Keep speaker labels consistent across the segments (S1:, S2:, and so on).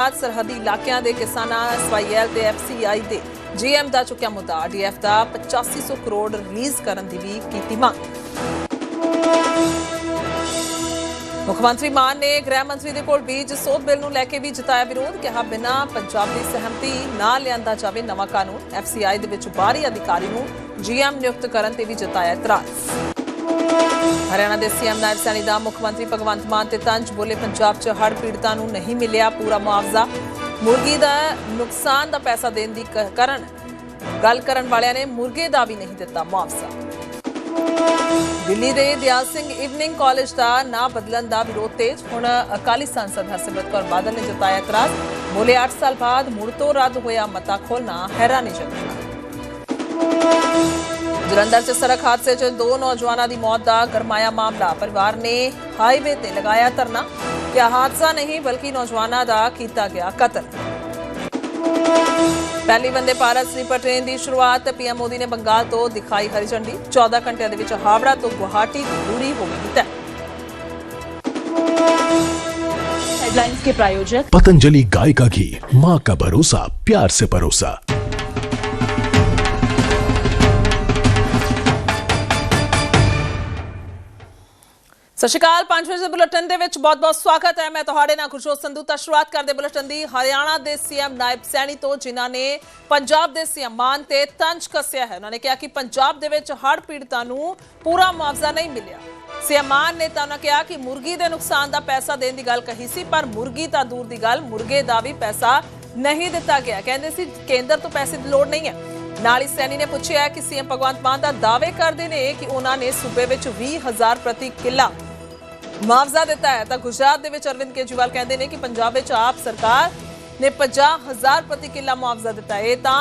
S1: सरहदी इलाकों के किसानां SYL ते FCI दे GM दा चुक्या मुद्दा DF दा 8500 करोड़ रिलीज करन दी भी कीती मांग। मुख्यमंत्री मान ने गृह मंत्री दे कोल बीज सोध बिल नूं लैके भी जताया विरोध, कहा बिना पंजाब दी सहमति ना लिआंदा जावे नवां कानून। FCI दे विच बाहरी अधिकारी नूं GM नियुक्त करन ते भी जताया इतराज। हरियाणा के CM नायब सैनी का मुख्यमंत्री भगवंत मान ते तंज, बोले पंजाब च हड़ पीड़ितां नूं नहीं मिलिया पूरा मुआवजा। मुर्गी का नुकसान का पैसा देने की गल करन वालियां ने मुर्गे का भी नहीं दिता मुआवजा। दिल्ली के दयाल सिंह इवनिंग कॉलेज का ना बदलन का विरोध तेज, हुण अकाली सांसद हरसिमरत कौर बादल ने जताया इतराज, बोले 8 साल बाद मुड़ तो रद्द होया मता खोलना हैरानीजनक। जलंधर च सड़क हादसे च 2 नौजवानों की मौत का गरमाया मामला, परिवार ने हाईवे ते लगाया धरना, क्या हादसा नहीं बल्कि नौजवानों का किया गया कत्ल। पहली वंदे भारत स्लीपर ट्रेन की शुरुआत, PM मोदी ने बंगाल तो दिखाई हरी झंडी, 14 घंटे के हावड़ा तो गुवाहाटी की दूरी होगी तय।
S2: हेडलाइंस के प्रायोजक
S3: पतंजलि गाय का घी, माँ का भरोसा, प्यार से परोसा।
S1: सत श्री अकाल। 5 वजे बुलेटिन दे विच बहुत-बहुत स्वागत है। मैं तुहाडे नाल खुशरोज संधू। तां शुरुआत करदे बुलेटिन दी हरियाणा दे CM नायब सैनी तो, जिन्हां ने पंजाब दे CM मान ते तंज कसिया है। उन्होंने कहा कि पंजाब दे विच हड़ पीड़ितां नूं पूरा मुआवजा नहीं मिलिया। CM मान ने तां कहा कि मुर्गी दे नुकसान दा पैसा देण दी गल कही सी, पर मुर्गी तां दूर दी गल, मुर्गे दा भी पैसा नहीं दिता गया। कहंदे सी केंद्र तो पैसे दी लोड़ नहीं है। नाल ही सैनी ने पूछा कि CM भगवंत मान दा दावे करदे ने कि उन्होंने सूबे विच 20,000 प्रति किला मुआवजा दिता है, तो गुजरात दे विच अरविंद केजरीवाल कहते हैं कि पंजाब विच आप सरकार ने 50,000 प्रति किला मुआवजा दिता है, तां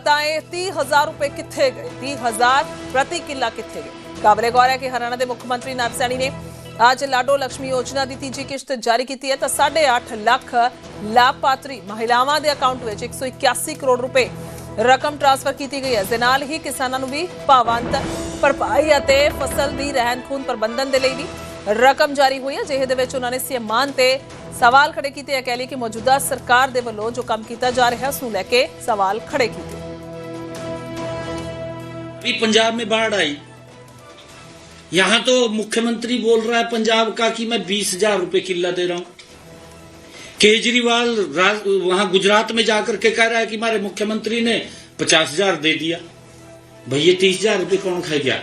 S1: 30,000 रुपए कित्थे गए, 30,000 प्रति किला कित्थे गए। काबिले गौर है कि हरियाणा के मुख्यमंत्री नायब सैनी ने आज लाडो लक्ष्मी योजना की तीजी किश्त जारी की है, तो 8.5 लाख लाभपात्री महिलावां के अकाउंट में 181 करोड़ रुपए रकम ट्रांसफर की गई है। नाल ही किसानों को भी भावंत भरपाई और फसल की रहन खून प्रबंधन के लिए भी रकम जारी हुई है, जिहदे विच उन्होंने CM मान ते सवाल खड़े किए। कह ली कि मौजूदा सरकार दे वल्लों जो काम किया जा रहा है उसनूं लैके सवाल खड़े किए।
S4: पंजाब में बाढ़ आई, यहां तो मुख्यमंत्री बोल रहा है पंजाब का कि मैं 20,000 रुपए किला दे रहा हूं। केजरीवाल वहां गुजरात में जाकर के कह रहा है कि हमारे मुख्यमंत्री ने 50,000 दे दिया। भैया 30,000 रुपए कौन खाएगा?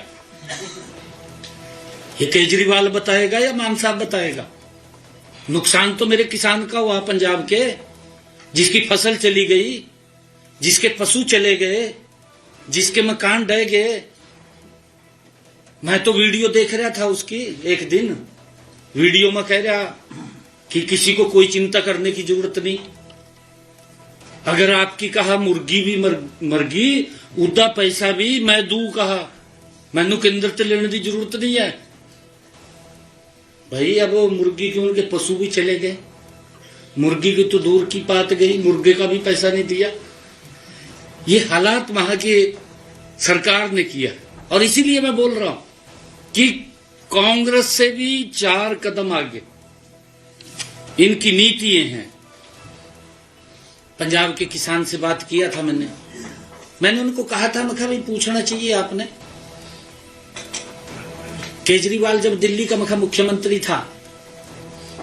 S4: ये केजरीवाल बताएगा या मान साहब बताएगा? नुकसान तो मेरे किसान का हुआ पंजाब के, जिसकी फसल चली गई, जिसके पशु चले गए, जिसके मकान ढह गए। मैं तो वीडियो देख रहा था उसकी, एक दिन वीडियो में कह रहा कि किसी को कोई चिंता करने की जरूरत नहीं। अगर आपकी कहा मुर्गी भी मरगी, उदा पैसा भी मैं दू कहा, मैनू केंद्र से लेने की जरूरत नहीं है। भाई अब वो मुर्गी के उनके पशु भी चले गए, मुर्गी की तो दूर की बात गई, मुर्गे का भी पैसा नहीं दिया। ये हालात वहां की सरकार ने किया, और इसीलिए मैं बोल रहा हूं कि कांग्रेस से भी 4 कदम आगे इनकी नीतियां हैं। पंजाब के किसान से बात किया था मैंने उनको कहा था, मैं भाई पूछना चाहिए आपने। केजरीवाल जब दिल्ली का मुख्यमंत्री था,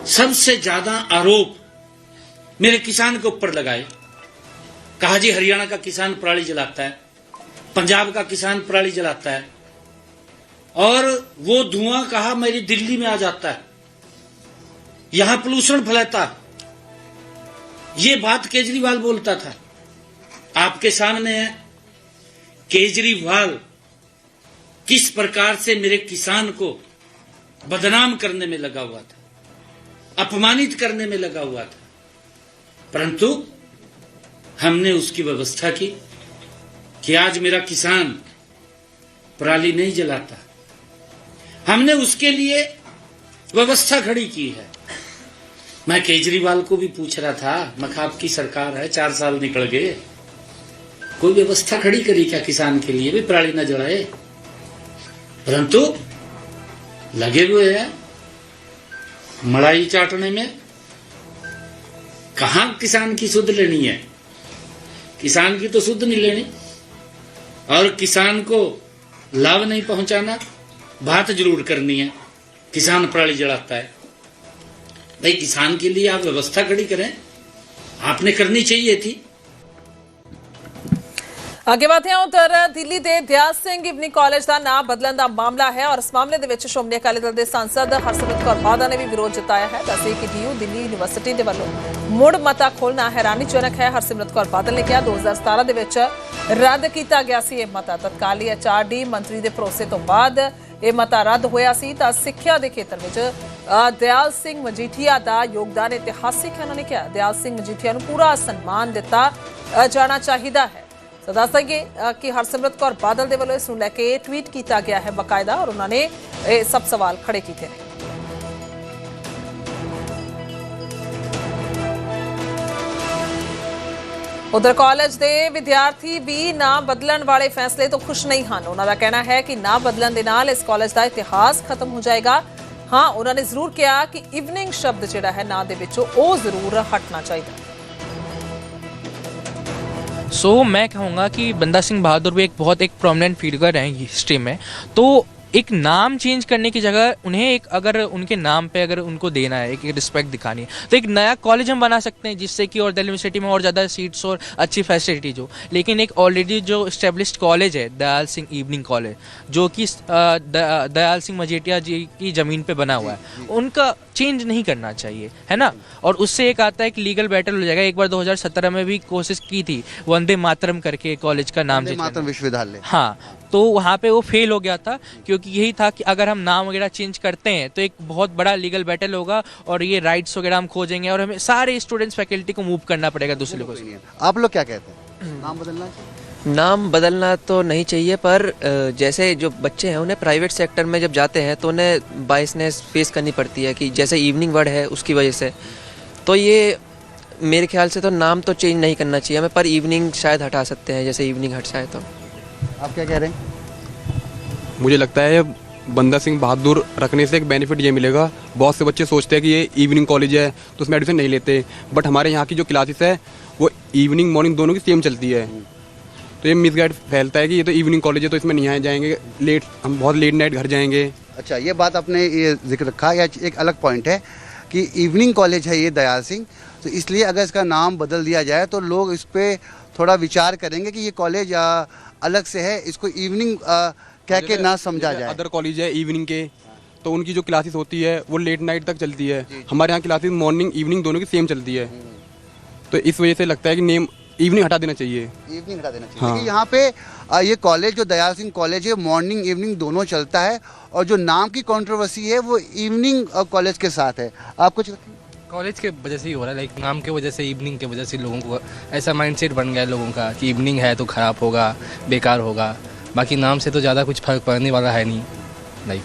S4: सबसे ज्यादा आरोप मेरे किसान के ऊपर लगाए। कहा जी हरियाणा का किसान पराली जलाता है, पंजाब का किसान पराली जलाता है, और वो धुआं कहा मेरी दिल्ली में आ जाता है, यहां पोल्यूशन फैलाता। ये बात केजरीवाल बोलता था। आपके सामने है केजरीवाल किस प्रकार से मेरे किसान को बदनाम करने में लगा हुआ था, अपमानित करने में लगा हुआ था। परंतु हमने उसकी व्यवस्था की कि आज मेरा किसान पराली नहीं जलाता। हमने उसके लिए व्यवस्था खड़ी की है। मैं केजरीवाल को भी पूछ रहा था, मैं आपकी सरकार है, 4 साल निकल गए, कोई व्यवस्था खड़ी करी क्या किसान के लिए भी पराली न जलाए? परंतु लगे हुए हैं मलाई चाटने में। कहाँ किसान की सुध लेनी है? किसान की तो सुध नहीं लेनी, और किसान को लाभ नहीं पहुंचाना, बात जरूर करनी है। किसान पराली जलाता है, भाई किसान के लिए आप व्यवस्था खड़ी करें, आपने करनी चाहिए थी।
S1: ਅੱਗੇ ਵਧਦੇ ਹਾਂ ਉਧਰ ਦਿੱਲੀ ਦੇ ਦਿਆਲ ਸਿੰਘ ਇਵਨਿੰਗ ਕਾਲਜ ਦਾ ਨਾਮ ਬਦਲਣ ਦਾ ਮਾਮਲਾ ਹੈ ਔਰ ਇਸ ਮਾਮਲੇ ਦੇ ਵਿੱਚ ਸ਼੍ਰੋਮਣੀ ਅਕਾਲੀ ਦਲ ਦੇ ਸਾਂਸਦ ਹਰਸਿਮਰਤ ਕੌਰ ਬਾਦਲ ਨੇ ਵੀ ਵਿਰੋਧ ਜਤਾਇਆ ਹੈ। ਦੱਸੇ ਕਿ ਡੀਯੂ ਦਿੱਲੀ ਯੂਨੀਵਰਸਿਟੀ ਦੇ ਵੱਲੋਂ ਮੁੜ ਮਤਾ ਖੋਲ੍ਹਣਾ ਹੈਰਾਨੀਜਨਕ ਹੈ। ਹਰਸਿਮਰਤ ਕੌਰ ਬਾਦਲ ਨੇ ਕਿਹਾ 2017 ਦੇ ਵਿੱਚ ਰੱਦ ਕੀਤਾ ਗਿਆ ਸੀ ਇਹ ਮਤਾ। ਤਤਕਾਲੀ HRD ਮੰਤਰੀ ਦੇ ਭਰੋਸੇ ਤੋਂ ਬਾਅਦ ਇਹ ਮਤਾ ਰੱਦ ਹੋਇਆ ਸੀ ਤਾਂ ਸਿੱਖਿਆ ਦੇ ਖੇਤਰ ਵਿੱਚ ਦਿਆਲ ਸਿੰਘ ਮਜੀਠੀਆ ਦਾ ਯੋਗਦਾਨ ਇਤਿਹਾਸਿਕ ਹੈ। ਉਹਨਾਂ ਨੇ ਕਿਹਾ ਦਿਆਲ ਸਿੰਘ ਮਜੀਠੀਆ ਨੂੰ ਪੂਰਾ ਸਨਮਾਨ ਦਿੱਤਾ ਜਾਣਾ ਚਾਹੀਦਾ ਹੈ। तो दस देंगे कि हरसिमरत कौर बादल दे वालों इस नूं लैके ट्वीट किया गया है बकायदा और उन्होंने सब सवाल खड़े किए हैं। उधर कॉलेज के विद्यार्थी भी ना बदलण वाले फैसले तो खुश नहीं हैं। उन्होंने कहना है कि ना बदलण दे नाल इस कॉलेज का इतिहास खत्म हो जाएगा। हाँ, उन्होंने जरूर कहा कि इवनिंग शब्द जिहड़ा है ना दे विचों वो जरूर हटना चाहिए।
S5: मैं कहूँगा कि बंदा सिंह बहादुर भी एक बहुत एक प्रोमिनेंट फिगर हैं हिस्ट्री में, तो एक नाम चेंज करने की जगह उन्हें एक अगर उनके नाम पे अगर उनको देना है, एक रिस्पेक्ट दिखानी है, तो एक नया कॉलेज हम बना सकते हैं जिससे कि और दिल्ली यूनिवर्सिटी में और ज़्यादा सीट्स और अच्छी फैसिलिटीज हो। लेकिन एक ऑलरेडी जो इस्टेब्लिश्ड कॉलेज है दयाल सिंह इवनिंग कॉलेज, जो कि दयाल सिंह मजीठिया जी की ज़मीन पे बना हुआ है, उनका चेंज नहीं करना चाहिए, है ना। और उससे एक आता है कि लीगल बैटल हो जाएगा। एक बार 2017 में भी कोशिश की थी वंदे मातरम करके कॉलेज का नाम,
S6: मातरम विश्वविद्यालय,
S5: हाँ, तो वहाँ पे वो फेल हो गया था क्योंकि यही था कि अगर हम नाम वगैरह चेंज करते हैं तो एक बहुत बड़ा लीगल बैटल होगा और ये राइट्स वगैरह हम खोजेंगे और हमें सारे स्टूडेंट्स फैकल्टी को मूव करना पड़ेगा दूसरे को।
S6: आप लोग क्या कहते हैं, नाम बदलना चाहिए?
S7: नाम बदलना तो नहीं चाहिए, पर जैसे जो बच्चे हैं उन्हें प्राइवेट सेक्टर में जब जाते हैं तो उन्हें बायसनेस फेस करनी पड़ती है कि जैसे इवनिंग वर्ड है उसकी वजह से, तो ये मेरे ख्याल से तो नाम तो चेंज नहीं करना चाहिए हमें, पर इवनिंग शायद हटा सकते हैं, जैसे इवनिंग हट जाए तो।
S6: आप क्या कह रहे हैं?
S8: मुझे लगता है बंदा सिंह बहादुर रखने से एक बेनिफिट ये मिलेगा, बहुत से बच्चे सोचते हैं कि ये इवनिंग कॉलेज है तो उसमें एडमिशन नहीं लेते, बट हमारे यहाँ की जो क्लासेस है वो इवनिंग मॉर्निंग दोनों की सेम चलती है। तो ये मिसगाइड फैलता है कि ये तो इवनिंग कॉलेज है तो इसमें नहीं आए जाएंगे, लेट हम बहुत लेट नाइट घर जाएंगे।
S6: अच्छा, ये बात आपने ये जिक्र रखा, या एक अलग पॉइंट है कि इवनिंग कॉलेज है ये दयाल सिंह, तो इसलिए अगर इसका नाम बदल दिया जाए तो लोग इस पर थोड़ा विचार करेंगे कि ये कॉलेज अलग से है, इसको इवनिंग कह के ना समझा जाए।
S8: अदर कॉलेज है इवनिंग के, तो उनकी जो क्लासेस होती है वो लेट नाइट तक चलती है, हमारे यहाँ क्लासेस मॉर्निंग इवनिंग दोनों की सेम चलती है, तो इस वजह से लगता है कि नेम इवनिंग हटा देना चाहिए।
S6: इवनिंग हटा देना चाहिए।
S8: हाँ।
S6: देखिए यहाँ पे ये कॉलेज जो दयाल सिंह कॉलेज है मॉर्निंग इवनिंग दोनों चलता है, और जो नाम की कंट्रोवर्सी है वो इवनिंग कॉलेज के साथ है। आप कुछ
S9: कॉलेज के वजह से ही हो रहा है, लाइक नाम के वजह से, इवनिंग के वजह से लोगों को ऐसा माइंडसेट बन गया है लोगों का कि इवनिंग है तो ख़राब होगा, बेकार होगा, बाकी नाम से तो ज़्यादा कुछ फर्क पड़ने वाला है नहीं। लाइक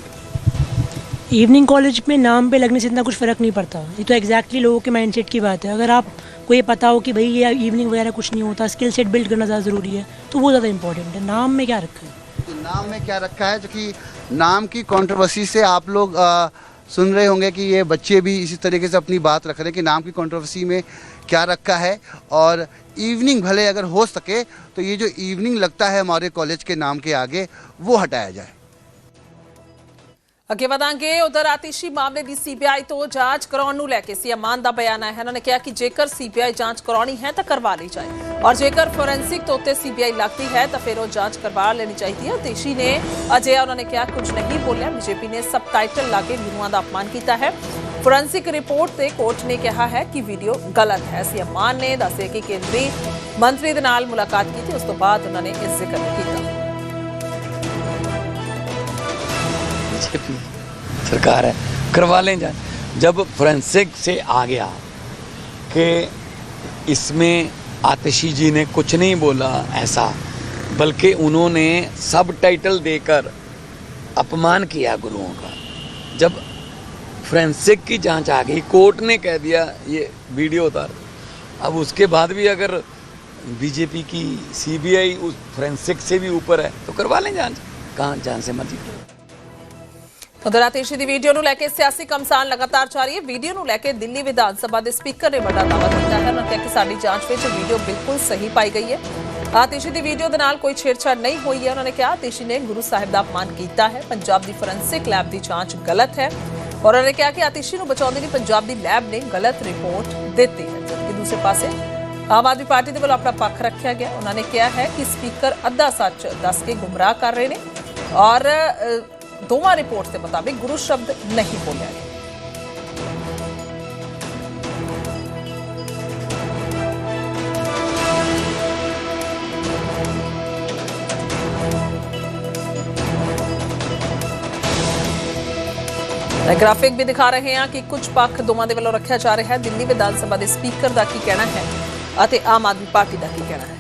S10: इवनिंग कॉलेज में नाम पे लगने से इतना कुछ फ़र्क नहीं पड़ता, ये तो एग्जैक्टली लोगों के माइंडसेट की बात है। अगर आपको ये पता हो कि भाई ये इवनिंग वगैरह कुछ नहीं होता, स्किल सेट बिल्ड करना ज़्यादा ज़रूरी है, तो वो ज़्यादा इंपॉर्टेंट है। नाम में क्या रखा है?
S6: तो नाम में क्या रखा है, जो कि नाम की कंट्रोवर्सी से आप लोग सुन रहे होंगे कि ये बच्चे भी इसी तरीके से अपनी बात रख रहे हैं कि नाम की कंट्रोवर्सी में क्या रखा है, और इवनिंग भले अगर हो सके तो ये जो इवनिंग लगता है हमारे कॉलेज के नाम के आगे वो हटाया जाए।
S1: ਅੱਗੇ ਵਧਾਂਗੇ ਉਧਰ ਆਤਿਸ਼ੀ ਮਾਮਲੇ ਦੀ ਸੀਬੀਆਈ ਤੋਂ ਜਾਂਚ ਕਰਾਉਣ ਨੂੰ ਲੈ ਕੇ ਸੀਐਮ ਮਾਨ ਦਾ ਬਿਆਨ ਆਇਆ ਹੈ। ਉਹਨਾਂ ਨੇ ਕਿਹਾ ਕਿ ਜੇਕਰ ਸੀਬੀਆਈ ਜਾਂਚ ਕਰਾਉਣੀ ਹੈ ਤਾਂ ਕਰਵਾ ਲਈ ਜਾਏ, ਔਰ ਜੇਕਰ ਫੋਰੈਂਸਿਕ ਤੋਂ ਉੱਤੇ ਸੀਬੀਆਈ ਲੱਗਦੀ ਹੈ ਤਾਂ ਫਿਰ ਉਹ ਜਾਂਚ ਕਰਵਾ ਲੈਣੀ ਚਾਹੀਦੀ ਹੈ। ਆਤਿਸ਼ੀ ਨੇ ਅਜੇ ਉਹਨਾਂ ਨੇ ਕਿਹਾ ਕੁਝ ਨਹੀਂ ਬੋਲਿਆ, ਬੀਜੇਪੀ ਨੇ ਸਬਟਾਈਟਲ ਲਾ ਕੇ ਹਿੰਦੂਆਂ ਦਾ ਅਪਮਾਨ ਕੀਤਾ ਹੈ। ਫੋਰੈਂਸਿਕ ਰਿਪੋਰਟ ਤੇ ਕੋਰਟ ਨੇ ਕਿਹਾ ਹੈ ਕਿ ਵੀਡੀਓ ਗਲਤ ਹੈ। ਸੀਐਮ ਮਾਨ ਨੇ ਦੱਸਿਆ ਕਿ ਕੇਂਦਰੀ ਮੰਤਰੀ ਦੇ ਨਾਲ ਮੁਲਾਕਾਤ ਕੀਤੀ, ਉਸ ਤੋਂ ਬਾਅਦ ਉਹਨਾਂ ਨੇ ਇਹ ਜ਼ਿਕਰ ਕੀਤਾ।
S11: सरकार है, करवा लें जाए। जब फोरेंसिक से आ गया कि इसमें आतिशी जी ने कुछ नहीं बोला ऐसा, बल्कि उन्होंने सब टाइटल देकर अपमान किया गुरुओं का। जब फोरेंसिक की जांच आ गई, कोर्ट ने कह दिया ये वीडियो उतार, अब उसके बाद भी अगर बीजेपी की सीबीआई उस फोरेंसिक से भी ऊपर है तो करवा लें जांच, कहाँ जान से मर्जी।
S1: ਉਧਰ ਆਤਿਸ਼ੀ ਦੀ ਵੀਡੀਓ ਨੂੰ ਲੈ ਕੇ ਸਿਆਸੀ ਘਮਸਾਨ ਲਗਾਤਾਰ ਜਾਰੀ ਹੈ। ਵੀਡੀਓ ਨੂੰ ਲੈ ਕੇ ਦਿੱਲੀ ਵਿਧਾਨ ਸਭਾ ਦੇ ਸਪੀਕਰ ਨੇ ਵੱਡਾ ਦਾਅਵਾ ਕੀਤਾ ਹੈ। ਉਹਨਾਂ ਕਿਹਾ ਕਿ ਸਾਡੀ ਜਾਂਚ ਵਿੱਚ ਵੀਡੀਓ ਬਿਲਕੁਲ ਸਹੀ ਪਾਈ ਗਈ ਹੈ। ਆਤਿਸ਼ੀ ਦੀ ਵੀਡੀਓ ਦੇ ਨਾਲ ਕੋਈ ਛੇੜਛਾੜ ਨਹੀਂ ਹੋਈ ਹੈ। ਉਹਨਾਂ ਨੇ ਕਿਹਾ ਆਤਿਸ਼ੀ ਨੇ ਗੁਰੂ ਸਾਹਿਬ ਦਾ ਅਪਮਾਨ ਕੀਤਾ ਹੈ। ਪੰਜਾਬ ਦੀ ਫੋਰੈਂਸਿਕ ਲੈਬ ਦੀ ਜਾਂਚ ਗਲਤ ਹੈ। ਔਰ ਉਹਨਾਂ ਨੇ ਕਿਹਾ ਕਿ ਆਤਿਸ਼ੀ ਨੂੰ ਬਚਾਉਣ ਦੇ ਲਈ ਪੰਜਾਬ ਦੀ ਲੈਬ ਨੇ ਗਲਤ ਰਿਪੋਰਟ ਦਿੱਤੀ ਹੈ। ਜਦਕਿ ਦੂਸਰੇ ਪਾਸੇ ਆਮ ਆਦਮੀ ਪਾਰਟੀ ਦੇ ਵੱਲੋਂ ਆਪਣਾ ਪੱਖ ਰੱਖਿਆ ਗਿਆ। ਉਹਨਾਂ ਨੇ ਕਿਹਾ ਹੈ ਕਿ ਸਪੀਕਰ ਅੱਧਾ ਸੱਚ ਦੱਸ ਕੇ ਗੁੰਮਰਾਹ ਕਰ ਰਹੇ ਨੇ ਔਰ ਦੋਵਾਂ ਰਿਪੋਰਟ ਦੇ ਮੁਤਾबिक ਗੁਰੂ ਸ਼ਬਦ ਨਹੀਂ ਬੋਲਿਆ ਗਿਆ। ग्राफिक भी दिखा रहे हैं कि कुछ पक्ष दोवां दे वल्लों रखा जा रहा है। दिल्ली विधान सभा के स्पीकर का की कहना है और आम आदमी पार्टी का की कहना है।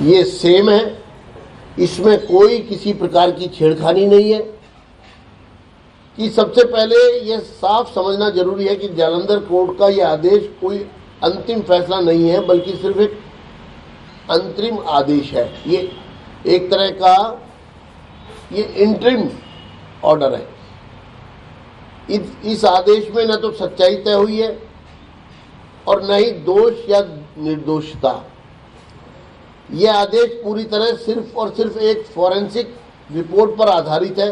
S12: ये सेम है, इसमें कोई किसी प्रकार की छेड़खानी नहीं है। कि सबसे पहले ये साफ समझना जरूरी है कि जालंधर कोर्ट का ये आदेश कोई अंतिम फैसला नहीं है, बल्कि सिर्फ एक अंतरिम आदेश है। ये एक तरह का ये इंटरिम ऑर्डर है। इस आदेश में न तो सच्चाई तय हुई है और न ही दोष या निर्दोषता। यह आदेश पूरी तरह सिर्फ और सिर्फ एक फॉरेंसिक रिपोर्ट पर आधारित है,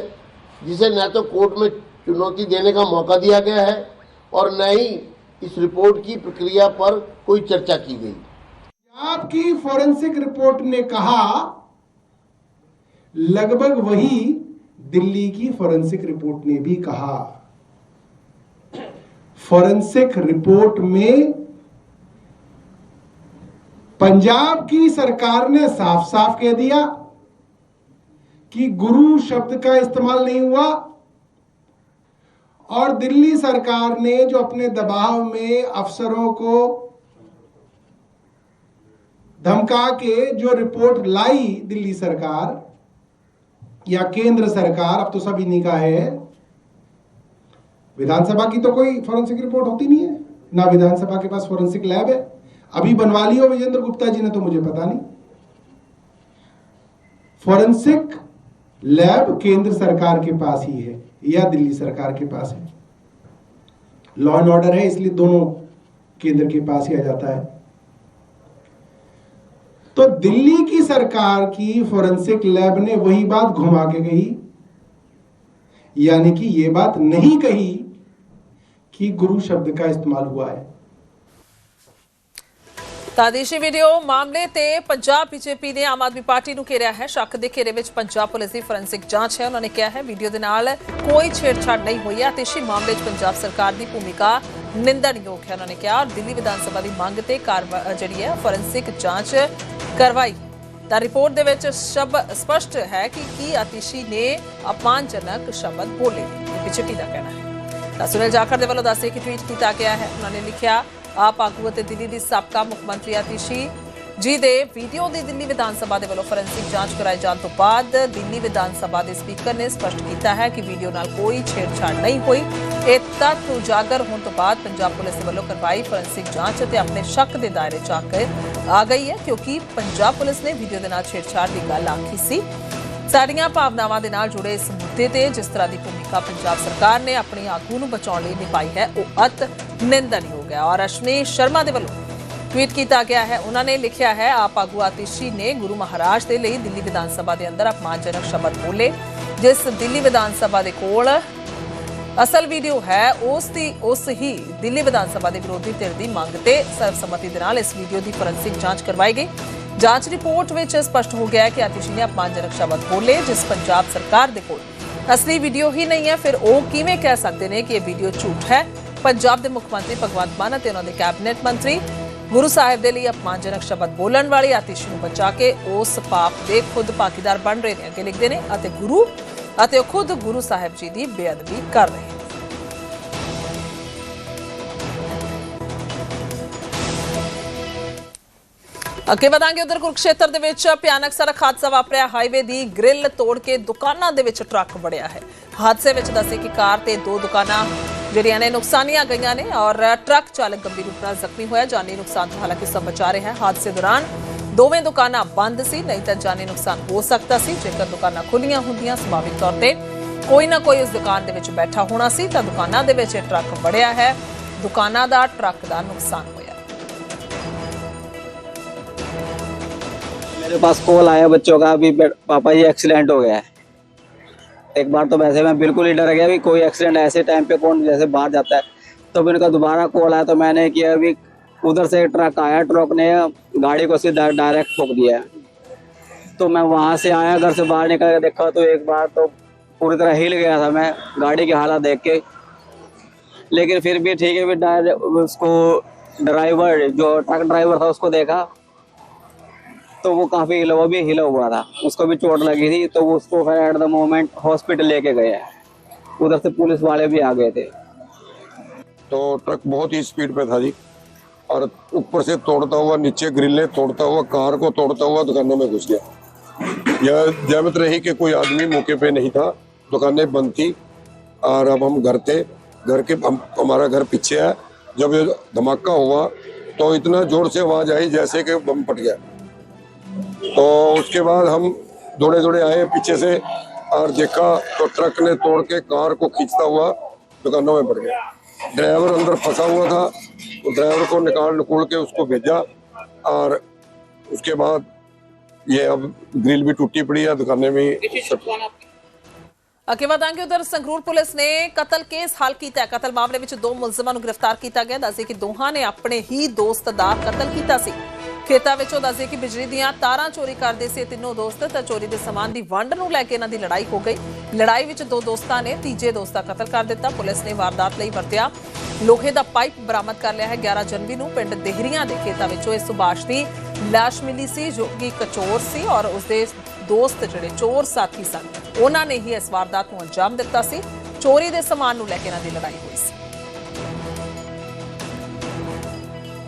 S12: जिसे न तो कोर्ट में चुनौती देने का मौका दिया गया है और न ही इस रिपोर्ट की प्रक्रिया पर कोई चर्चा की गई।
S13: आपकी फॉरेंसिक रिपोर्ट ने कहा लगभग वही दिल्ली की फॉरेंसिक रिपोर्ट ने भी कहा। फॉरेंसिक रिपोर्ट में पंजाब की सरकार ने साफ साफ कह दिया कि गुरु शब्द का इस्तेमाल नहीं हुआ और दिल्ली सरकार ने जो अपने दबाव में अफसरों को धमका के जो रिपोर्ट लाई दिल्ली सरकार या केंद्र सरकार, अब तो सब इन्हीं का है। विधानसभा की तो कोई फॉरेंसिक रिपोर्ट होती नहीं है, ना विधानसभा के पास फॉरेंसिक लैब है। अभी बनवा ली हो विजेंद्र गुप्ता जी ने तो मुझे पता नहीं। फॉरेंसिक लैब केंद्र सरकार के पास ही है या दिल्ली सरकार के पास है। लॉ एंड ऑर्डर है, इसलिए दोनों केंद्र के पास ही आ जाता है। तो दिल्ली की सरकार की फॉरेंसिक लैब ने वही बात घुमा के कही, यानी कि यह बात नहीं कही कि गुरु शब्द का इस्तेमाल हुआ है।
S1: तादीशी वीडियो मामले ते पंजाब बीजेपी ने आम आदमी पार्टी ਨੂੰ ਘੇਰਿਆ ਹੈ। शक ਦੇ ਘੇਰੇ ਵਿੱਚ पंजाब पुलिस की फोरेंसिक जांच है। उन्होंने कहा है वीडियो के नाल कोई छेड़छाड़ नहीं हुई है। आतिशी मामले में पंजाब सरकार की भूमिका निंदणयोग है। उन्होंने कहा दिल्ली विधानसभा की मंग ते जिहड़ी है फोरेंसिक जांच करवाई ਤਾਂ रिपोर्ट ਦੇ ਵਿੱਚ शब्द स्पष्ट है कि आतिशी ने अपमानजनक शब्द बोले। बीजेपी का कहना है। ਤਾਂ सुनील जाखड़ ਦੇ ਵੱਲੋਂ ਦੱਸਿਆ कि ट्वीट किया गया है। उन्होंने लिखा आप आगू ਅਤੇ दिल्ली की साबका मुख मंत्री आतिशी जी ਦੇ ਵੀਡੀਓ ਦੀ ਦਿੱਲੀ ਵਿਧਾਨ ਸਭਾ ਦੇ ਵੱਲੋਂ ਫੋਰੈਂਸਿਕ ਜਾਂਚ ਕਰਾਏ ਜਾਣ ਤੋਂ ਬਾਅਦ ਦਿੱਲੀ ਵਿਧਾਨ ਸਭਾ ਦੇ ਸਪੀਕਰ ਨੇ ਸਪਸ਼ਟ ਕੀਤਾ ਹੈ ਕਿ ਵੀਡੀਓ ਨਾਲ ਕੋਈ ਛੇੜਛਾੜ ਨਹੀਂ ਹੋਈ। ਇਹ ਤੱਥ ਉਜਾਗਰ ਹੋਣ ਤੋਂ ਬਾਅਦ ਪੰਜਾਬ ਪੁਲਿਸ ਦੇ ਵੱਲੋਂ ਕਰਵਾਈ ਫੋਰੈਂਸਿਕ ਜਾਂਚ ਅਤੇ ਆਪਣੇ ਸ਼ੱਕ ਦੇ ਦਾਇਰੇ 'ਚ ਆ ਗਈ ਹੈ, ਕਿਉਂਕਿ ਪੰਜਾਬ ਪੁਲਿਸ ਨੇ ਵੀਡੀਓ ਦੇ ਨਾਲ ਛੇੜਛਾੜ ਦੀ ਗੱਲ ਆਖੀ ਸੀ। ਸਾਡੀਆਂ ਭਾਵਨਾਵਾਂ ਦੇ ਨਾਲ ਜੁੜੇ ਇਸ ਮੁੱਦੇ ਤੇ ਜਿਸ ਤਰ੍ਹਾਂ ਦੀ ਭੂਮਿਕਾ ਪੰਜਾਬ ਸਰਕਾਰ ਨੇ ਆਪਣੀ ਆਗੂ ਨੂੰ ਬਚਾਉਣ ਲਈ ਨਿਭਾਈ ਹੈ ਉਹ ਅਤ ਨਿੰਦਣਯੋਗ ਹੈ। ਔਰ ਅਸ਼ਵਨੀ ਸ਼ਰਮਾ ਦੇ ਵੱਲੋਂ ट्वीट किया गया है। उन्होंने लिखा है आप आगू आतिशी ने गुरु महाराज के लिए दिल्ली विधान सभा के अंदर अपमानजनक शब्द बोले। जिस दिल्ली विधान सभा के कोल असल वीडियो है उस ही दिल्ली विधान सभा के विरोधी धिर की मंग ते सर्वसम्मति के नाल इस वीडियो की फोरेंसिक जांच करवाई गई। जांच रिपोर्ट में स्पष्ट हो गया है कि आतिशी ने अपमानजनक शब्द बोले। जिस पंजाब सरकार के कोल असली वीडियो ही नहीं है, फिर वो किवें कह सकते हैं कि यह वीडियो झूठ है। पंजाब के मुख्यमंत्री भगवंत मान और उन्होंने कैबिनेट मंत्री गुरु साहिब के लिए अपमानजनक शब्द बोलन वाली आतिशी को बचा के उस पाप के खुद भागीदार बन रहे हैं। अगे लिखते हैं खुद गुरु साहिब जी की बेअदबी कर रहे हैं। अगे वधांगे उधर कुरुक्षेत्र दे विच भयानक सड़क हादसा वापरिया। हाईवे की ग्रिल तोड़ के दुकानां दे विच ट्रक वड़िया है। हादसे में दसे कि कार ते दो दुकानां ਜਿਹੜੀਆਂ ਨੇ ਨੁਕਸਾਨੀਆਂ ਗਈਆਂ ਨੇ और ट्रक चालक गंभीर रूप से जख्मी होया। जानी नुकसान तो हालांकि सब बचा रहे हैं। हादसे दौरान ਦੋਵੇਂ ਦੁਕਾਨਾਂ ਬੰਦ ਸੀ, ਨਹੀਂ ਤਾਂ ਜਾਨੀ ਨੁਕਸਾਨ ਹੋ ਸਕਦਾ ਸੀ। ਜੇਕਰ ਦੁਕਾਨਾਂ ਖੁੱਲੀਆਂ ਹੁੰਦੀਆਂ ਸੁਭਾਵਿਕ ਤੌਰ ਤੇ ਕੋਈ ਨਾ ਕੋਈ ਉਸ ਦੁਕਾਨ ਦੇ ਵਿੱਚ ਬੈਠਾ ਹੋਣਾ ਸੀ, ਤਾਂ ਦੁਕਾਨਾਂ ਦੇ ਵਿੱਚ ਇਹ ਟਰੱਕ ਵੜਿਆ ਹੈ, ਦੁਕਾਨਾਂ ਦਾ ਟਰੱਕ ਦਾ ਨੁਕਸਾਨ ਹੋਇਆ।
S14: मेरे पास कॉल आया बच्चों का अभी पापा ये एक्सीडेंट हो गया है। एक बार तो वैसे मैं बिल्कुल ही डर गया, भी कोई एक्सीडेंट ऐसे टाइम पे कौन जैसे बाहर जाता है। तो फिर उनका दोबारा कॉल आया तो मैंने किया, अभी उधर से ट्रक आया, ट्रक ने गाड़ी को सीधा डायरेक्ट ठोक दिया। तो मैं वहाँ से आया, घर से बाहर निकल के देखा तो एक बार तो पूरी तरह हिल गया था मैं गाड़ी की हालत देख के। लेकिन फिर भी ठीक है, फिर उसको ड्राइवर जो ट्रक ड्राइवर था उसको देखा तो वो काफ़ी हिला, वो भी हिला हुआ था, उसको भी चोट लगी थी। तो वो उसको फिर एट द मोमेंट हॉस्पिटल लेके गए हैं, उधर से पुलिस वाले भी आ गए थे।
S15: तो ट्रक बहुत ही स्पीड पे था जी, और ऊपर से तोड़ता हुआ नीचे ग्रिलें तोड़ता हुआ कार को तोड़ता हुआ दुकानों में घुस गया। यह जहमत रही कि कोई आदमी मौके पे नहीं था, दुकानें बंद थी और अब हम घर थे, घर के हमारा घर पीछे है। जब ये धमाका हुआ तो इतना जोर से आवाज आई जैसे कि बम फट गया। तो उसके बाद हम दौड़े दौड़े आए पीछे से और देखा तो ट्रक ने तोड़ के कार को खींचता हुआ दुकानों में बढ़ गया। ड्राइवर अंदर फंसा हुआ था, तो ड्राइवर को निकाल के उसको भेजा और उसके बाद ये अब ग्रिल भी टूटी पड़ी है दुकानें में।
S1: ਅੱਗੇ ਵਧਾਂਗੇ ਉਧਰ ਸੰਗਰੂਰ ਪੁਲਿਸ ਨੇ ਕਤਲ ਕੇਸ ਹੱਲ ਕੀਤਾ। ਕਤਲ ਮਾਮਲੇ ਵਿੱਚ ਦੋ ਮੁਲਜ਼ਮਾਂ ਨੂੰ ਗ੍ਰਿਫਤਾਰ ਕੀਤਾ ਗਿਆ। ਦੱਸਦੇ ਕਿ ਦੋਹਾਂ ਨੇ ਆਪਣੇ ਹੀ ਦੋਸਤ ਦਾ ਕਤਲ ਕੀਤਾ ਸੀ। ਖੇਤਾਂ ਵਿੱਚੋਂ ਦੱਸਦੇ ਕਿ ਬਿਜਲੀ ਦੀਆਂ ਤਾਰਾਂ ਚੋਰੀ ਕਰਦੇ ਸੀ ਤਿੰਨੋਂ ਦੋਸਤ। ਤਾਂ ਚੋਰੀ ਦੇ ਸਮਾਨ ਦੀ ਵੰਡ ਨੂੰ ਲੈ ਕੇ ਇਹਨਾਂ ਦੀ ਲੜਾਈ ਹੋ ਗਈ। ਲੜਾਈ ਵਿੱਚ ਦੋ ਦੋਸਤਾਂ ਨੇ ਤੀਜੇ ਦੋਸਤ ਦਾ ਕਤਲ ਕਰ ਦਿੱਤਾ। ਪੁਲਿਸ ਨੇ ਵਾਰਦਾਤ ਲਈ ਵਰਤਿਆ ਲੋਹੇ ਦਾ ਪਾਈਪ ਬਰਾਮਦ ਕਰ ਲਿਆ ਹੈ। 11 ਜਨਵਰੀ ਨੂੰ ਪਿੰਡ ਦੇਹਰੀਆਂ ਦੇ ਖੇਤਾਂ ਵਿੱਚੋਂ ਇਸ ਸੁਭਾਸ਼ ਦੀ ਲਾਸ਼ ਮਿਲੀ ਸੀ, ਜੋ ਕਿ ਇੱਕ ਚੋਰ ਸੀ ਔਰ ਉਸਦੇ ਦੋਸਤ ਜਿਹੜੇ ਚੋਰ ਸਾਥੀ ਸਨ, ਉਹਨਾਂ ਨੇ ਹੀ ਇਸ ਵਾਰਦਾਤ ਨੂੰ ਅੰਜਾਮ ਦਿੱਤਾ ਸੀ। ਚੋਰੀ ਦੇ ਸਮਾਨ ਨੂੰ ਲੈ ਕੇ ਇਹਨਾਂ ਦੀ ਲੜਾਈ ਹੋਈ ਸੀ।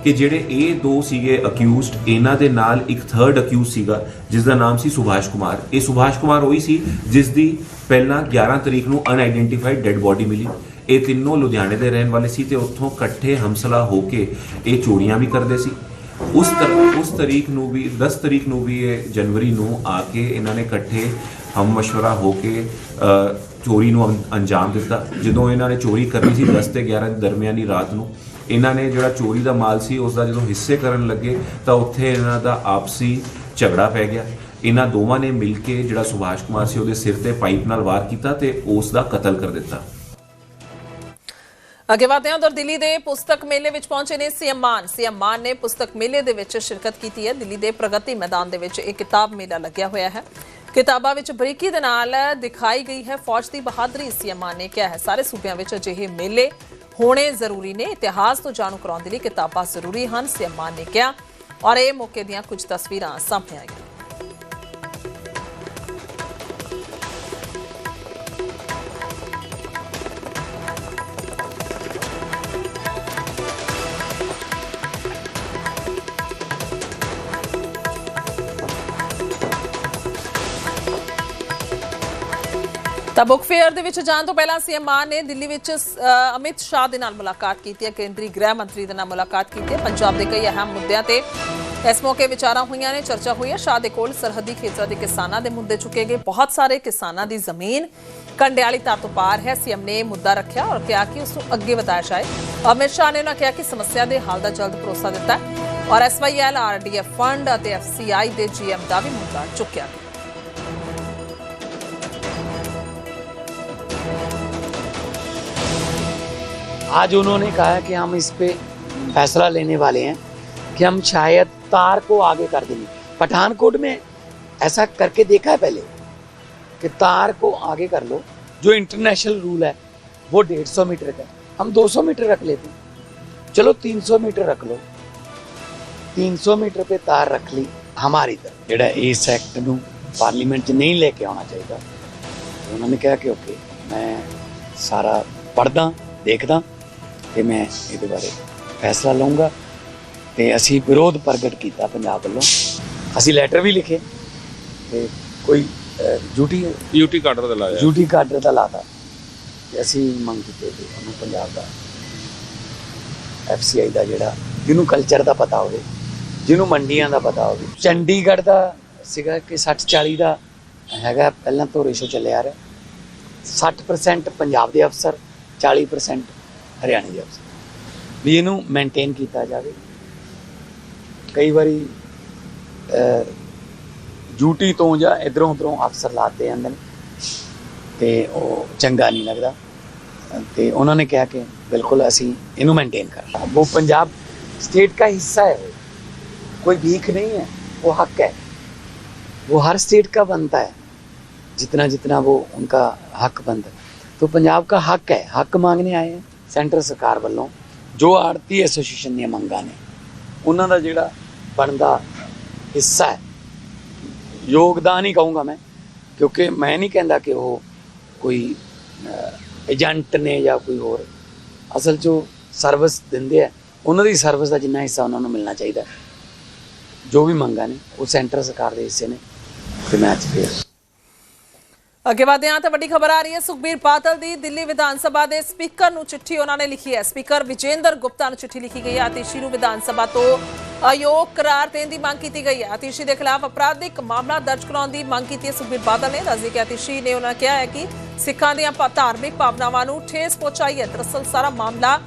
S16: ਕਿ ਜਿਹੜੇ ਇਹ ਦੋ ਸੀਗੇ ਅਕਿਊਜ਼ਡ, ਇਹਨਾਂ ਦੇ ਨਾਲ ਇੱਕ ਥਰਡ ਅਕਿਊਜ਼ ਸੀਗਾ ਜਿਸ ਦਾ ਨਾਮ ਸੀ ਸੁਭਾਸ਼ ਕੁਮਾਰ। ਇਹ ਸੁਭਾਸ਼ ਕੁਮਾਰ ਉਹੀ ਸੀ ਜਿਸ ਦੀ ਪਹਿਲਾਂ 11 ਤਰੀਕ ਨੂੰ ਅਨਆਈਡੈਂਟੀਫਾਈਡ ਡੈੱਡ ਬੋਡੀ ਮਿਲੀ। ਇਹ ਤਿੰਨੋਂ ਲੁਧਿਆਣੇ ਦੇ ਰਹਿਣ ਵਾਲੇ ਸੀ ਤੇ ਉੱਥੋਂ ਇਕੱਠੇ ਹਮਸਲਾ ਹੋ ਕੇ ਇਹ ਚੋਰੀਆਂ ਵੀ ਕਰਦੇ ਸੀ। ਉਸ ਤਰੀਕ ਨੂੰ ਵੀ 10 ਤਰੀਕ ਨੂੰ ਵੀ ਇਹ ਜਨਵਰੀ ਨੂੰ ਆ ਕੇ ਇਹਨਾਂ ਨੇ ਇਕੱਠੇ ਹਮ ਮਸ਼ਵਰਾ ਹੋ ਕੇ ਚੋਰੀ ਨੂੰ ਅੰਜਾਮ ਦਿੱਤਾ। ਜਦੋਂ ਇਹਨਾਂ ਨੇ ਚੋਰੀ ਕਰਨੀ ਸੀ 10 ਤੇ 11 ਦੀ ਦਰਮਿਆਨੀ ਰਾਤ ਨੂੰ, ਇਹਨਾਂ ਨੇ ਜਿਹੜਾ ਚੋਰੀ ਦਾ ਮਾਲ ਸੀ ਉਸ ਦਾ ਜਦੋਂ ਹਿੱਸੇ ਕਰਨ ਲੱਗੇ ਤਾਂ ਉੱਥੇ ਇਹਨਾਂ ਦਾ ਆਪਸੀ ਝਗੜਾ ਪੈ ਗਿਆ। ਇਹਨਾਂ ਦੋਵਾਂ ਨੇ ਮਿਲ ਕੇ ਜਿਹੜਾ ਸੁਭਾਸ਼ ਕੁਮਾਰ ਸੀ ਉਹਦੇ ਸਿਰ ਤੇ ਪਾਈਪ ਨਾਲ ਵਾਰ ਕੀਤਾ ਤੇ ਉਸ ਦਾ ਕਤਲ ਕਰ ਦਿੱਤਾ।
S1: ਅੱਗੇ ਵਧਦੇ ਹਾਂ ਉਧਰ ਦਿੱਲੀ ਦੇ ਪੁਸਤਕ ਮੇਲੇ ਵਿੱਚ ਪਹੁੰਚੇ ਨੇ ਸੀਐਮ ਮਾਨ। ਸੀਐਮ ਮਾਨ ਨੇ ਪੁਸਤਕ ਮੇਲੇ ਦੇ ਵਿੱਚ ਸ਼ਿਰਕਤ ਕੀਤੀ ਹੈ। ਦਿੱਲੀ ਦੇ ਪ੍ਰਗਤੀ ਮੈਦਾਨ ਦੇ ਵਿੱਚ ਇਹ ਕਿਤਾਬ ਮੇਲਾ ਲੱਗਿਆ ਹੋਇਆ ਹੈ। ਕਿਤਾਬਾਂ ਵਿੱਚ ਬਰੀਕੀ ਦੇ ਨਾਲ ਦਿਖਾਈ ਗਈ ਹੈ ਫੌਜ ਦੀ ਬਹਾਦਰੀ। ਸੀਐਮ ਮਾਨ ਨੇ ਕਿਹਾ ਹੈ ਸਾਰੇ ਸੂਬਿਆਂ ਵਿੱਚ ਅਜਿਹੇ ਮੇਲੇ ਹੋਣੇ ਜ਼ਰੂਰੀ ਨੇ। ਇਤਿਹਾਸ ਤੋਂ ਜਾਣੂ ਕਰਾਉਣ ਦੇ ਲਈ ਕਿਤਾਬਾਂ ਜ਼ਰੂਰੀ ਹਨ, ਸੀਐਮ ਮਾਨ ਨੇ ਕਿਹਾ। ਔਰ ਇਹ ਮੌਕੇ ਦੀਆਂ ਕੁਝ ਤਸਵੀਰਾਂ ਸਾਹਮਣੇ ਆਈਆਂ। ਤਾਂ ਬੁੱਕ ਫੇਅਰ ਦੇ ਵਿੱਚ ਜਾਣ ਤੋਂ ਪਹਿਲਾਂ ਸੀਐਮ ਮਾਨ ਨੇ ਦਿੱਲੀ ਵਿੱਚ ਅਮਿਤ ਸ਼ਾਹ ਦੇ ਨਾਲ ਮੁਲਾਕਾਤ ਕੀਤੀ ਹੈ। ਕੇਂਦਰੀ ਗ੍ਰਹਿ ਮੰਤਰੀ ਦੇ ਨਾਲ ਮੁਲਾਕਾਤ ਕੀਤੀ ਹੈ। ਪੰਜਾਬ ਦੇ ਕਈ ਅਹਿਮ ਮੁੱਦਿਆਂ ਤੇ ਇਸ ਮੌਕੇ ਵਿਚਾਰਾਂ ਹੋਈਆਂ ਨੇ, ਚਰਚਾ ਹੋਈ ਹੈ। ਸ਼ਾਹ ਦੇ ਕੋਲ ਸਰਹੱਦੀ ਖੇਤਰਾਂ ਦੇ ਕਿਸਾਨਾਂ ਦੇ ਮੁੱਦੇ ਚੁੱਕੇ ਗਏ। ਬਹੁਤ ਸਾਰੇ ਕਿਸਾਨਾਂ ਦੀ ਜ਼ਮੀਨ ਕੰਡੇ ਵਾਲੀ ਤਾਰ ਤੋਂ ਪਾਰ ਹੈ। ਸੀਐਮ ਨੇ ਮੁੱਦਾ ਰੱਖਿਆ ਔਰ ਕਿਹਾ ਕਿ ਉਸ ਨੂੰ ਅੱਗੇ ਵਧਾਇਆ ਜਾਏ। ਅਮਿਤ ਸ਼ਾਹ ਨੇ ਉਹਨਾਂ ਕਿਹਾ ਕਿ ਸਮੱਸਿਆ ਦੇ ਹੱਲ ਦਾ ਜਲਦ ਭਰੋਸਾ ਦਿੱਤਾ ਹੈ ਔਰ SYL RDF ਫੰਡ ਅਤੇ FCI ਦੇ GM ਦਾ ਵੀ ਮੁੱਦਾ ਚੁੱਕਿਆ ਗਿਆ।
S11: आज उन्होंने कहा कि हम इस पे फैसला लेने वाले हैं कि हम शायद तार को आगे कर देंगे। पठानकोट में ऐसा करके देखा है पहले कि तार को आगे कर लो। जो इंटरनेशनल रूल है वो 150 मीटर का, हम 200 मीटर रख लेते हैं। चलो 300 मीटर रख लो, 300 मीटर पे तार रख ली हमारी तरफ। जेड़ा इस एक्ट नूं पार्लीमेंट च नहीं लेके आना चाहिए। उन्होंने कहा कि ओके, मैं सारा पढ़दा देखदा ਤੇ ਮੈਂ ਇਹਦੇ ਬਾਰੇ ਫੈਸਲਾ ਲਵਾਂਗਾ। ਤੇ ਅਸੀਂ ਵਿਰੋਧ ਪ੍ਰਗਟ ਕੀਤਾ ਪੰਜਾਬ ਵੱਲੋਂ। ਅਸੀਂ ਲੈਟਰ ਵੀ ਲਿਖੇ ਤੇ ਕੋਈ ਯੂਟੀ ਕਾਡਰ ਦਾ ਲਾਤਾ ਤੇ ਅਸੀਂ ਮੰਗ ਕੀਤੀ ਕਿ ਉਹਨੂੰ ਪੰਜਾਬ ਦਾ FCI ਦਾ ਜਿਹੜਾ ਜਿਹਨੂੰ ਕਲਚਰ ਦਾ ਪਤਾ ਹੋਵੇ ਜਿਹਨੂੰ ਮੰਡੀਆਂ ਦਾ ਪਤਾ ਹੋਵੇ। ਚੰਡੀਗੜ੍ਹ ਦਾ ਸੀਗਾ ਕਿ 60-40 ਦਾ ਹੈਗਾ, ਪਹਿਲਾਂ ਤੋਂ ਰੇਸ਼ੋ ਚੱਲਿਆ ਆ ਰਿਹਾ। 60% ਪੰਜਾਬ ਦੇ ਅਫਸਰ, 40% ਹਰਿਆਣੇ ਦੇ ਅਫਸਰ, ਵੀ ਇਹਨੂੰ ਮੇਨਟੇਨ ਕੀਤਾ ਜਾਵੇ। ਕਈ ਵਾਰੀ ਡਿਊਟੀ ਤੋਂ ਜਾਂ ਇਧਰੋਂ ਉਧਰੋਂ ਅਫਸਰ ਲਾਤੇ ਜਾਂਦੇ ਨੇ ਤੇ ਉਹ ਚੰਗਾ ਨਹੀਂ ਲੱਗਦਾ, ਤੇ ਉਹਨਾਂ ਨੇ ਕਿਹਾ ਕਿ बिल्कुल असी इनू मेनटेन करना। वो पंजाब स्टेट का हिस्सा है, कोई भीख नहीं है, वो हक है, वो हर स्टेट का बनता है जितना जितना वो उनका हक बनता है। तो पंजाब का हक है, हक मांगने आए हैं सेंटर सरकार वालों। जो आड़ती एसोसीएशन दी मंगां ने उन्हां दा जिहड़ा बनदा हिस्सा है, योगदान ही कहूँगा मैं, क्योंकि मैं नहीं कहता कि वो कोई एजेंट ने या कोई होर, असल जो सर्विस दिंदे है उन्होंने सर्विस का जिन्ना हिस्सा उन्होंने मिलना चाहिए। जो भी मंगा ने वो सेंटर सरकार के हिस्से ने। तो मैं फिर
S1: ਅੱਗੇ ਵਧਦੇ ਹਾਂ ਤਾਂ ਵੱਡੀ ਖਬਰ ਆ ਰਹੀ ਹੈ ਸੁਖਬੀਰ ਬਾਦਲ ਦੀ। ਦਿੱਲੀ ਵਿਧਾਨ ਸਭਾ ਦੇ ਸਪੀਕਰ ਨੂੰ ਚਿੱਠੀ ਉਹਨਾਂ ਨੇ ਲਿਖੀ ਹੈ। ਸਪੀਕਰ ਵਿਜੇਂਦਰ ਗੁਪਤਾ ਨੂੰ ਚਿੱਠੀ ਲਿਖੀ ਗਈ ਹੈ। ਆਤਿਸ਼ੀ ਨੂੰ ਵਿਧਾਨ ਸਭਾ ਤੋਂ ਅਯੋਗ ਕਰਾਰ ਦੇਣ ਦੀ ਮੰਗ ਕੀਤੀ ਗਈ ਹੈ। ਆਤਿਸ਼ੀ ਦੇ ਖਿਲਾਫ ਅਪਰਾਧਿਕ ਮਾਮਲਾ ਦਰਜ ਕਰਾਉਣ ਦੀ ਮੰਗ ਕੀਤੀ ਹੈ ਸੁਖਬੀਰ ਬਾਦਲ ਨੇ। ਦੱਸਦੇ ਕਿ ਆਤਿਸ਼ੀ ਨੇ ਉਹਨਾਂ ਕਿਹਾ ਹੈ ਕਿ ਸਿੱਖਾਂ ਦੀਆਂ ਧਾਰਮਿਕ ਭਾਵਨਾਵਾਂ ਨੂੰ ਠੇਸ ਪਹੁੰਚਾਈ ਹੈ। ਦਰਅਸਲ ਸਾਰਾ ਮਾਮਲਾ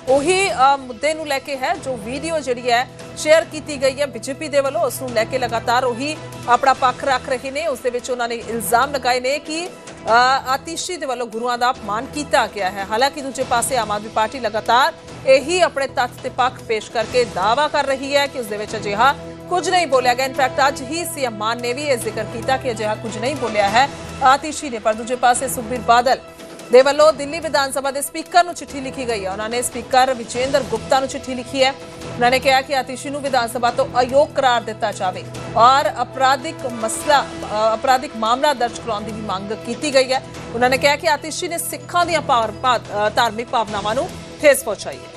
S1: ਉਹੀ ਮੁੱਦੇ ਨੂੰ ਲੈ ਕੇ ਹੈ ਜੋ ਵੀਡੀਓ ਜਿਹੜੀ ਹੈ ਸ਼ੇਅਰ ਕੀਤੀ ਗਈ ਹੈ ਬੀਜੇਪੀ ਦੇ ਵੱਲੋਂ। ਉਸ ਨੂੰ ਲੈ ਕੇ ਲਗਾਤਾਰ ਉਹੀ ਆਪਣਾ ਪੱਖ ਰੱਖ ਰਹੇ ਨੇ। ਉਸ ਦੇ ਵਿੱਚ ਉਹਨਾਂ ਨੇ ਇਲਜ਼ਾਮ ਲਗਾਏ ਨੇ ਕਿ ਆਤਿਸ਼ੀ ਦੇ ਵੱਲੋਂ ਗੁਰੂਆਂ ਦਾ ਅਪਮਾਨ ਕੀਤਾ ਗਿਆ ਹੈ। ਹਾਲਾਂਕਿ ਦੂਜੇ ਪਾਸੇ ਆਮ ਆਦਮੀ ਪਾਰਟੀ ਲਗਾਤਾਰ ਇਹੀ ਆਪਣੇ ਤੱਥ ਤੇ ਪੱਖ ਪੇਸ਼ ਕਰਕੇ ਦਾਅਵਾ ਕਰ ਰਹੀ ਹੈ ਕਿ ਉਸ ਦੇ ਵਿੱਚ ਅਜਿਹਾ ਕੁਝ ਨਹੀਂ ਬੋਲਿਆ ਗਿਆ। ਇਨਫੈਕਟ ਅੱਜ ਹੀ ਸੀਐਮ ਮਾਨ ਨੇ ਵੀ ਇਹ ਜ਼ਿਕਰ ਕੀਤਾ ਕਿ ਅਜਿਹਾ ਕੁਝ ਨਹੀਂ ਬੋਲਿਆ ਹੈ ਆਤਿਸ਼ੀ ਨੇ। ਪਰ ਦੂਜੇ ਪਾਸੇ ਸੁਖਬੀਰ ਬਾਦਲ ਦੇ ਵੱਲੋਂ ਦਿੱਲੀ ਵਿਧਾਨ ਸਭਾ ਦੇ ਸਪੀਕਰ ਨੂੰ ਚਿੱਠੀ ਲਿਖੀ ਗਈ ਹੈ। ਉਹਨਾਂ ਨੇ ਸਪੀਕਰ ਵਿਜੇਂਦਰ ਗੁਪਤਾ ਨੂੰ ਚਿੱਠੀ ਲਿਖੀ ਹੈ। ਉਹਨਾਂ ਨੇ ਕਿਹਾ ਕਿ ਆਤਿਸ਼ੀ ਨੂੰ ਵਿਧਾਨ ਸਭਾ ਤੋਂ ਅਯੋਗ ਕਰਾਰ ਦਿੱਤਾ ਜਾਵੇ ਔਰ ਅਪਰਾਧਿਕ ਮਾਮਲਾ ਦਰਜ ਕਰਾਉਣ ਦੀ ਵੀ ਮੰਗ ਕੀਤੀ ਗਈ ਹੈ। ਉਹਨਾਂ ਨੇ ਕਿਹਾ ਕਿ ਆਤਿਸ਼ੀ ਨੇ ਸਿੱਖਾਂ ਦੀਆਂ ਧਾਰਮਿਕ ਭਾਵਨਾਵਾਂ ਨੂੰ ਠੇਸ ਪਹੁੰਚਾਈ ਹੈ।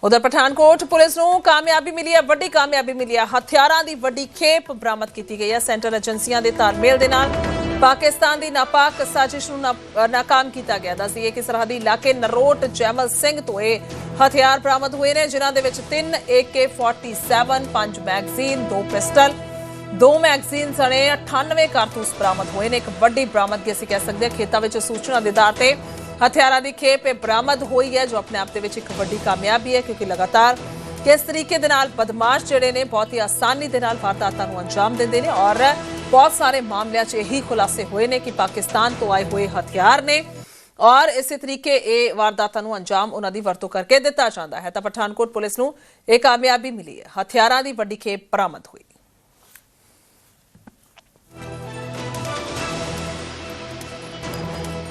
S1: उधर पठानकोट पुलिस ਨੂੰ ਕਾਮਯਾਬੀ ਮਿਲੀ ਹੈ, ਵੱਡੀ ਕਾਮਯਾਬੀ ਮਿਲੀ ਹੈ। ਹਥਿਆਰਾਂ ਦੀ ਵੱਡੀ ਖੇਪ ਬਰਾਮਦ ਕੀਤੀ ਗਈ ਹੈ। ਸੈਂਟਰਲ ਏਜੰਸੀਆਂ ਦੇ ਤਾਲਮੇਲ ਦੇ ਨਾਲ ਪਾਕਿਸਤਾਨ ਦੀ ਨਾਪਾਕ ਸਾਜ਼ਿਸ਼ ਨੂੰ ਨਾਕਾਮ ਕੀਤਾ ਗਿਆ। ਦੱਸਦੀਏ ਕਿ ਸਰਹੱਦੀ ਇਲਾਕੇ ਨਰੋਟ ਜੈਮਲ ਸਿੰਘ ਤੋਂ ਇਹ ਹਥਿਆਰ ਬਰਾਮਦ ਹੋਏ ਨੇ, ਜਿਨ੍ਹਾਂ ਦੇ ਵਿੱਚ 3 AK-47, 5 ਮੈਗਜ਼ੀਨ, 2 ਪਿਸਟਲ, 2 ਮੈਗਜ਼ੀਨ ਸਣੇ 98 ਕਾਰਤੂਸ ਬਰਾਮਦ ਹੋਏ ਨੇ। ਇੱਕ ਵੱਡੀ ਬਰਾਮਦਗੀ ਅਸੀਂ ਕਹਿ ਸਕਦੇ ਹਾਂ। ਖੇਤਾਂ ਵਿੱਚ ਸੂਚਨਾ ਦੇ ਆਧਾਰ ਤੇ ਹਥਿਆਰਾਂ ਦੀ ਖੇਪ ਬਰਾਮਦ ਹੋਈ ਹੈ, ਜੋ ਆਪਣੇ ਆਪ ਦੇ ਵਿੱਚ ਇੱਕ ਵੱਡੀ ਕਾਮਯਾਬੀ ਹੈ, ਕਿਉਂਕਿ ਲਗਾਤਾਰ ਕਿਸ ਤਰੀਕੇ ਦੇ ਨਾਲ ਬਦਮਾਸ਼ ਜਿਹੜੇ ਨੇ ਬਹੁਤ ਹੀ ਆਸਾਨੀ ਦੇ ਨਾਲ ਵਾਰਦਾਤਾਂ ਨੂੰ ਅੰਜਾਮ ਦਿੰਦੇ ਨੇ ਔਰ ਬਹੁਤ ਸਾਰੇ ਮਾਮਲਿਆਂ 'ਚ ਇਹੀ ਖੁਲਾਸੇ ਹੋਏ ਨੇ ਕਿ ਪਾਕਿਸਤਾਨ ਤੋਂ ਆਏ ਹੋਏ ਹਥਿਆਰ ਨੇ ਔਰ ਇਸੇ ਤਰੀਕੇ ਇਹ ਵਾਰਦਾਤਾਂ ਨੂੰ ਅੰਜਾਮ ਉਹਨਾਂ ਦੀ ਵਰਤੋਂ ਕਰਕੇ ਦਿੱਤਾ ਜਾਂਦਾ ਹੈ। ਤਾਂ ਪਠਾਨਕੋਟ ਪੁਲਿਸ ਨੂੰ ਇਹ ਕਾਮਯਾਬੀ ਮਿਲੀ ਹੈ, ਹਥਿਆਰਾਂ ਦੀ ਵੱਡੀ ਖੇਪ ਬਰਾਮਦ ਹੋਈ।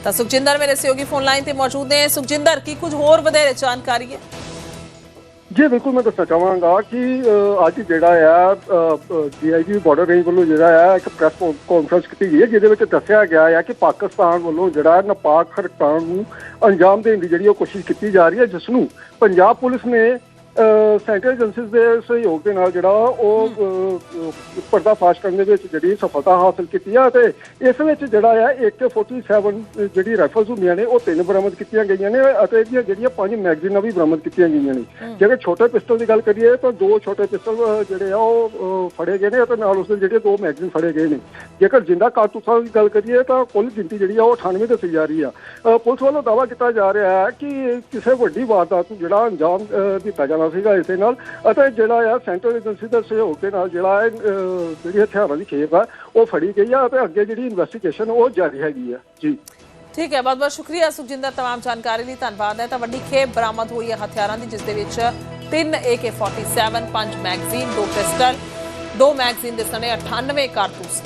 S1: ਤਾਂ ਸੁਖਜਿੰਦਰ ਮੇਰੇ ਸਹਿਯੋਗੀ ਫੋਨ ਲਾਈਨ ਤੇ ਮੌਜੂਦ ਨੇ। ਸੁਖਜਿੰਦਰ, ਕੀ ਕੁਝ ਹੋਰ ਵਧੇਰੇ ਜਾਣਕਾਰੀ ਹੈ?
S17: जी बिल्कुल, मैं दसना चाहांगा कि अज जिहड़ा है DIG बॉर्डर रेंज वालों जिहड़ा है एक प्रैस कॉन्फ्रेंस की गई है, जिहदे विच दस्सिया गया है कि पाकिस्तान वालों जिहड़ा नापाक हरकतां नूं अंजाम देने की जिहड़ी कोशिश की जा रही है, जिस नूं पंजाब पुलिस ने सेंट्रल एजेंसीज के सहयोग के नाल जिहड़ा पर्दाफाश करने में जिहड़ी सफलता हासिल की है। ते इस विच जिहड़ा है AK-47 जिहड़ी राइफल्स हुंदियां ने वो 3 बरामद कीतियां गईयां ने अते इहदियां जिहड़ियां 5 मैगजीनां भी बरामद कीतियां गईयां ने। जेकर छोटे पिस्टल की गल करिए तो 2 छोटे पिस्टल जिहड़े आ वो फड़े गए ने अते नाल उसदे जिहड़े 2 मैगजीन फड़े गए ने। जेकर जिंदा कारतूसां की गल करिए तो कुल गिनती जिहड़ी आ वो 98 दसी जा रही है। पुलिस वालों दावा किया जा रहा है कि किसी वड्डी वारदात नूं जिहड़ा अंजाम दित्ता जाना सीगा इस नाल अते जिहड़ा है सेंट्रल एजेंसी दे सहयोग के नाल जिहड़ा है जिहड़ी हथियारां दी खेप है वो फड़ी गई है अते अगे जिहड़ी इन्वेस्टिगेशन वो जारी हैगी है। जी
S1: ठीक है, बहुत बहुत शुक्रिया सुखजिंदर, तमाम जानकारी ਲਈ ਧੰਨਵਾਦ ਹੈ। ਤਾਂ ਵੱਡੀ ਖੇਪ ਬਰਾਮਦ ਹੋਈ ਹੈ ਹਥਿਆਰਾਂ ਦੀ, ਜਿਸ ਦੇ ਵਿੱਚ 3 AK-47, 5 ਮੈਗਜ਼ੀਨ, 2 ਪਿਸਟਲ, 2 ਮੈਗਜ਼ੀਨ ਦੇ ਸਣੇ 98 ਕਾਰਤੂਸ।